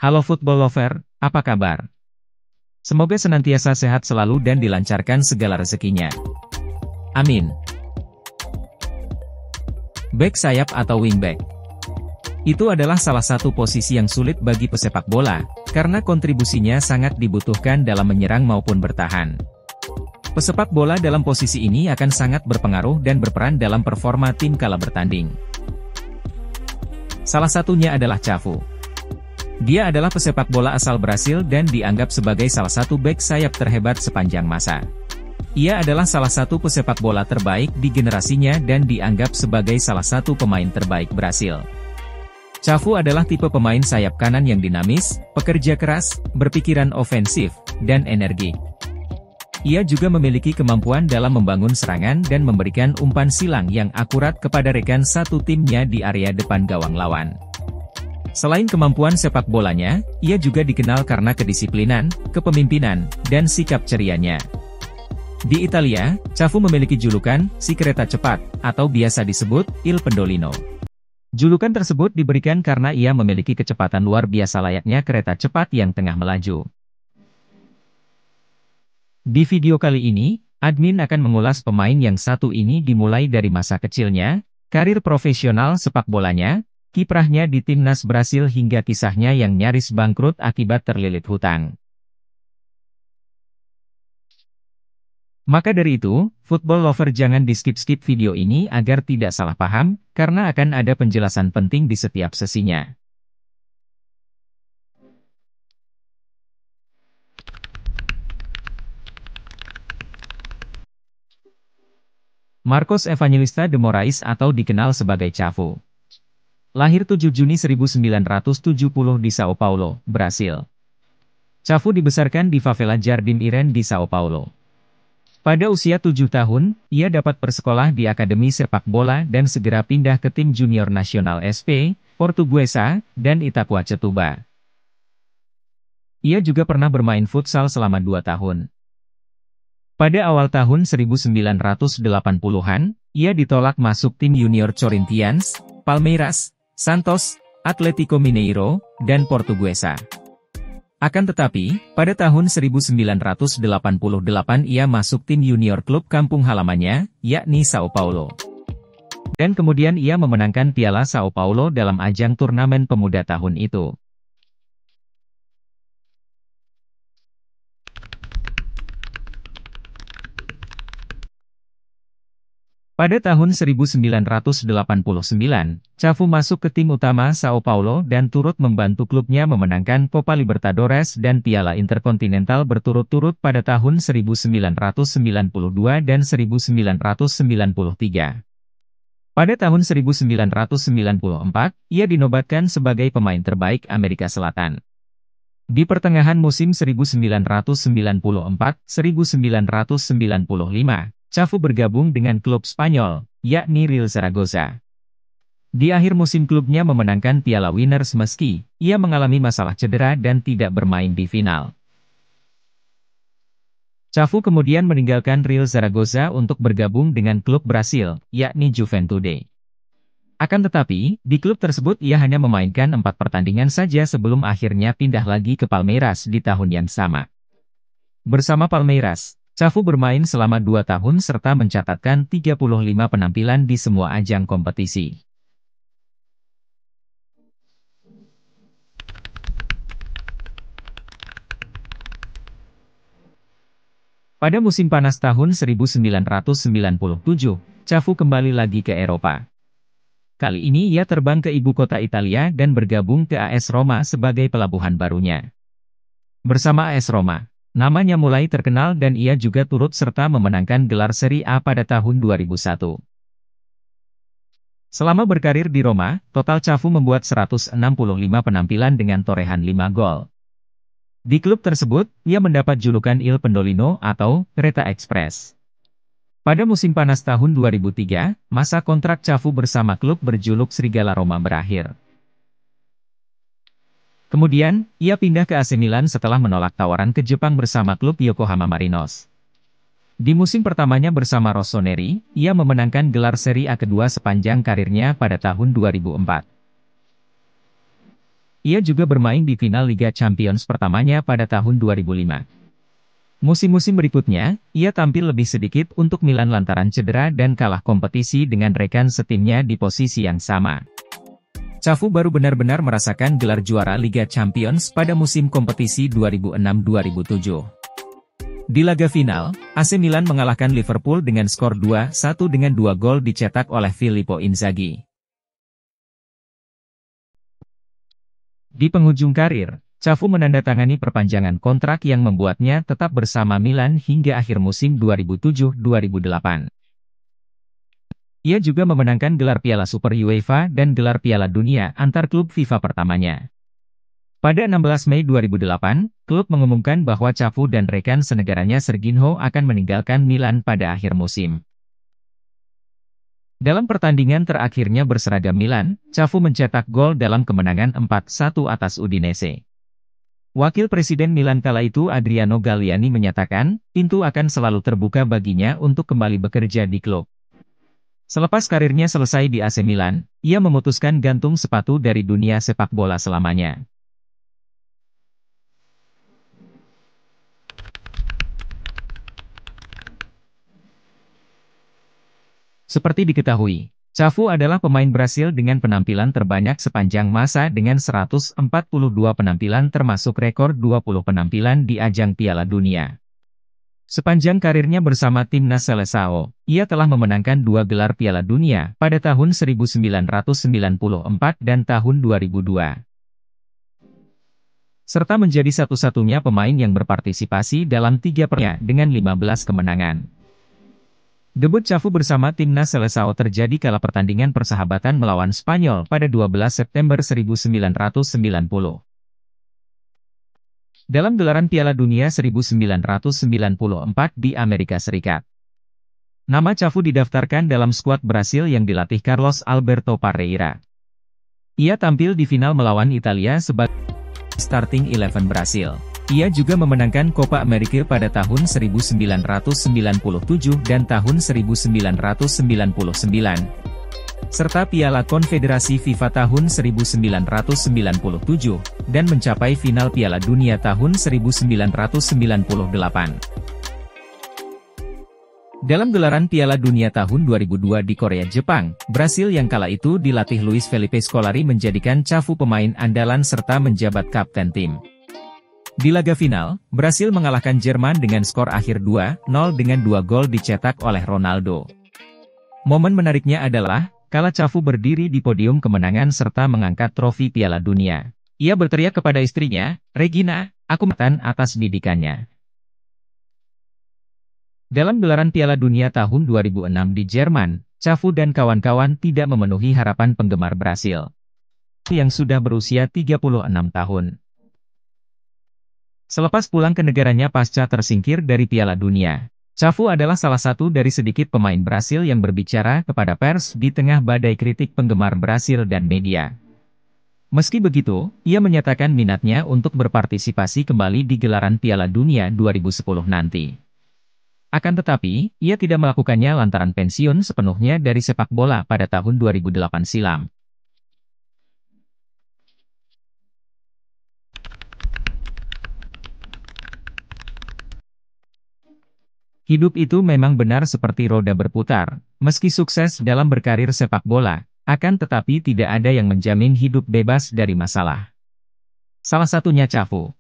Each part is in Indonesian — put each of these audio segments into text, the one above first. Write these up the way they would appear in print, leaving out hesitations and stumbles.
Halo football lover, apa kabar? Semoga senantiasa sehat selalu dan dilancarkan segala rezekinya. Amin. Bek sayap atau wingback. Itu adalah salah satu posisi yang sulit bagi pesepak bola, karena kontribusinya sangat dibutuhkan dalam menyerang maupun bertahan. Pesepak bola dalam posisi ini akan sangat berpengaruh dan berperan dalam performa tim kala bertanding. Salah satunya adalah Cafu. Dia adalah pesepak bola asal Brasil dan dianggap sebagai salah satu bek sayap terhebat sepanjang masa. Ia adalah salah satu pesepak bola terbaik di generasinya dan dianggap sebagai salah satu pemain terbaik Brasil. Cafu adalah tipe pemain sayap kanan yang dinamis, pekerja keras, berpikiran ofensif, dan energik. Ia juga memiliki kemampuan dalam membangun serangan dan memberikan umpan silang yang akurat kepada rekan satu timnya di area depan gawang lawan. Selain kemampuan sepak bolanya, ia juga dikenal karena kedisiplinan, kepemimpinan, dan sikap cerianya. Di Italia, Cafu memiliki julukan, si kereta cepat, atau biasa disebut, Il Pendolino. Julukan tersebut diberikan karena ia memiliki kecepatan luar biasa layaknya kereta cepat yang tengah melaju. Di video kali ini, admin akan mengulas pemain yang satu ini dimulai dari masa kecilnya, karir profesional sepak bolanya, kiprahnya di timnas Brasil hingga kisahnya yang nyaris bangkrut akibat terlilit hutang. Maka dari itu, football lover jangan di-skip-skip video ini agar tidak salah paham, karena akan ada penjelasan penting di setiap sesinya. Marcos Evangelista de Moraes atau dikenal sebagai Cafu. Lahir 7 Juni 1970 di Sao Paulo, Brasil. Cafu dibesarkan di favela Jardim Irene di Sao Paulo. Pada usia 7 tahun, ia dapat bersekolah di Akademi Sepak Bola dan segera pindah ke tim junior nasional SP, Portuguesa, dan Itaquaquecetuba. Ia juga pernah bermain futsal selama 2 tahun. Pada awal tahun 1980-an, ia ditolak masuk tim junior Corinthians, Palmeiras, Santos, Atlético Mineiro, dan Portuguesa. Akan tetapi, pada tahun 1988 ia masuk tim junior klub kampung halamannya, yakni Sao Paulo. Dan kemudian ia memenangkan Piala Sao Paulo dalam ajang turnamen pemuda tahun itu. Pada tahun 1989, Cafu masuk ke tim utama Sao Paulo dan turut membantu klubnya memenangkan Copa Libertadores dan Piala Interkontinental berturut-turut pada tahun 1992 dan 1993. Pada tahun 1994, ia dinobatkan sebagai pemain terbaik Amerika Selatan. Di pertengahan musim 1994-1995, Cafu bergabung dengan klub Spanyol, yakni Real Zaragoza. Di akhir musim klubnya memenangkan Piala Winners meski ia mengalami masalah cedera dan tidak bermain di final. Cafu kemudian meninggalkan Real Zaragoza untuk bergabung dengan klub Brasil, yakni Juventude. Akan tetapi, di klub tersebut ia hanya memainkan 4 pertandingan saja sebelum akhirnya pindah lagi ke Palmeiras di tahun yang sama. Bersama Palmeiras, Cafu bermain selama 2 tahun serta mencatatkan 35 penampilan di semua ajang kompetisi. Pada musim panas tahun 1997, Cafu kembali lagi ke Eropa. Kali ini ia terbang ke ibu kota Italia dan bergabung ke AS Roma sebagai pelabuhan barunya. Bersama AS Roma, namanya mulai terkenal dan ia juga turut serta memenangkan gelar Serie A pada tahun 2001. Selama berkarir di Roma, total Cafu membuat 165 penampilan dengan torehan 5 gol. Di klub tersebut, ia mendapat julukan Il Pendolino atau Kereta Ekspres. Pada musim panas tahun 2003, masa kontrak Cafu bersama klub berjuluk Serigala Roma berakhir. Kemudian, ia pindah ke AC Milan setelah menolak tawaran ke Jepang bersama klub Yokohama Marinos. Di musim pertamanya bersama Rossoneri, ia memenangkan gelar Serie A kedua sepanjang karirnya pada tahun 2004. Ia juga bermain di final Liga Champions pertamanya pada tahun 2005. Musim-musim berikutnya, ia tampil lebih sedikit untuk Milan lantaran cedera dan kalah kompetisi dengan rekan setimnya di posisi yang sama. Cafu baru benar-benar merasakan gelar juara Liga Champions pada musim kompetisi 2006-2007. Di laga final, AC Milan mengalahkan Liverpool dengan skor 2-1 dengan 2 gol dicetak oleh Filippo Inzaghi. Di penghujung karir, Cafu menandatangani perpanjangan kontrak yang membuatnya tetap bersama Milan hingga akhir musim 2007-2008. Ia juga memenangkan gelar Piala Super UEFA dan gelar Piala Dunia antar klub FIFA pertamanya. Pada 16 Mei 2008, klub mengumumkan bahwa Cafu dan rekan senegaranya Serginho akan meninggalkan Milan pada akhir musim. Dalam pertandingan terakhirnya berseragam Milan, Cafu mencetak gol dalam kemenangan 4-1 atas Udinese. Wakil Presiden Milan kala itu Adriano Galliani menyatakan, pintu akan selalu terbuka baginya untuk kembali bekerja di klub. Selepas karirnya selesai di AC Milan, ia memutuskan gantung sepatu dari dunia sepak bola selamanya. Seperti diketahui, Cafu adalah pemain Brasil dengan penampilan terbanyak sepanjang masa dengan 142 penampilan termasuk rekor 20 penampilan di ajang Piala Dunia. Sepanjang karirnya bersama timnas Seleção, ia telah memenangkan 2 gelar Piala Dunia pada tahun 1994 dan tahun 2002. Serta menjadi satu-satunya pemain yang berpartisipasi dalam 3 pernya dengan 15 kemenangan. Debut Cafu bersama timnas Seleção terjadi kala pertandingan persahabatan melawan Spanyol pada 12 September 1990. Dalam gelaran Piala Dunia 1994 di Amerika Serikat. Nama Cafu didaftarkan dalam skuad Brasil yang dilatih Carlos Alberto Parreira. Ia tampil di final melawan Italia sebagai starting 11 Brasil. Ia juga memenangkan Copa America pada tahun 1997 dan tahun 1999, serta Piala Konfederasi FIFA tahun 1997, dan mencapai final Piala Dunia tahun 1998. Dalam gelaran Piala Dunia tahun 2002 di Korea Jepang, Brasil yang kala itu dilatih Luis Felipe Scolari menjadikan Cafu pemain andalan serta menjabat kapten tim. Di laga final, Brasil mengalahkan Jerman dengan skor akhir 2-0 dengan 2 gol dicetak oleh Ronaldo. Momen menariknya adalah, kala Cafu berdiri di podium kemenangan serta mengangkat trofi Piala Dunia. Ia berteriak kepada istrinya, "Regina, aku matan atas didikannya." Dalam gelaran Piala Dunia tahun 2006 di Jerman, Cafu dan kawan-kawan tidak memenuhi harapan penggemar Brasil, yang sudah berusia 36 tahun. Selepas pulang ke negaranya pasca tersingkir dari Piala Dunia, Cafu adalah salah satu dari sedikit pemain Brasil yang berbicara kepada pers di tengah badai kritik penggemar Brasil dan media. Meski begitu, ia menyatakan minatnya untuk berpartisipasi kembali di gelaran Piala Dunia 2010 nanti. Akan tetapi, ia tidak melakukannya lantaran pensiun sepenuhnya dari sepak bola pada tahun 2008 silam. Hidup itu memang benar seperti roda berputar, meski sukses dalam berkarir sepak bola, akan tetapi tidak ada yang menjamin hidup bebas dari masalah. Salah satunya Cafu.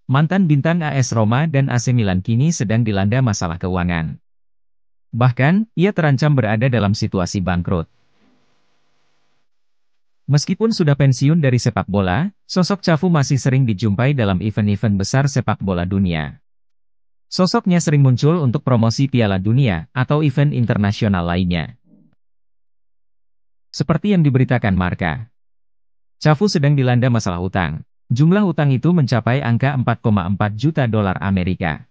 Mantan bintang AS Roma dan AC Milan kini sedang dilanda masalah keuangan. Bahkan, ia terancam berada dalam situasi bangkrut. Meskipun sudah pensiun dari sepak bola, sosok Cafu masih sering dijumpai dalam event-event besar sepak bola dunia. Sosoknya sering muncul untuk promosi Piala Dunia atau event internasional lainnya. Seperti yang diberitakan Marca, Cafu sedang dilanda masalah hutang. Jumlah hutang itu mencapai angka 4,4 juta dolar Amerika.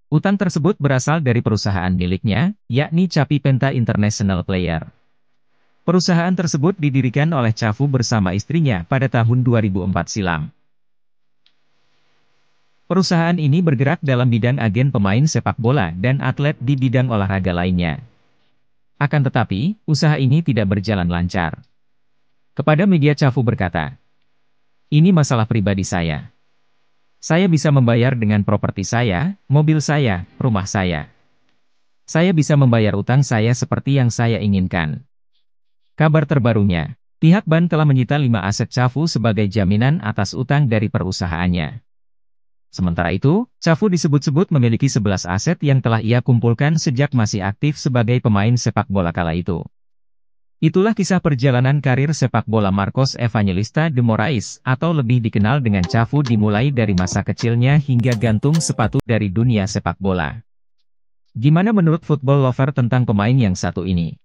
Hutang tersebut berasal dari perusahaan miliknya, yakni Capi Penta International Player. Perusahaan tersebut didirikan oleh Cafu bersama istrinya pada tahun 2004 silam. Perusahaan ini bergerak dalam bidang agen pemain sepak bola dan atlet di bidang olahraga lainnya. Akan tetapi, usaha ini tidak berjalan lancar. Kepada media Cafu berkata, Ini masalah pribadi saya. Saya bisa membayar dengan properti saya, mobil saya, rumah saya. Saya bisa membayar utang saya seperti yang saya inginkan. Kabar terbarunya, pihak bank telah menyita 5 aset Cafu sebagai jaminan atas utang dari perusahaannya. Sementara itu, Cafu disebut-sebut memiliki 11 aset yang telah ia kumpulkan sejak masih aktif sebagai pemain sepak bola kala itu. Itulah kisah perjalanan karir sepak bola Marcos Evangelista de Moraes, atau lebih dikenal dengan Cafu, dimulai dari masa kecilnya hingga gantung sepatu dari dunia sepak bola. Gimana menurut football lover tentang pemain yang satu ini?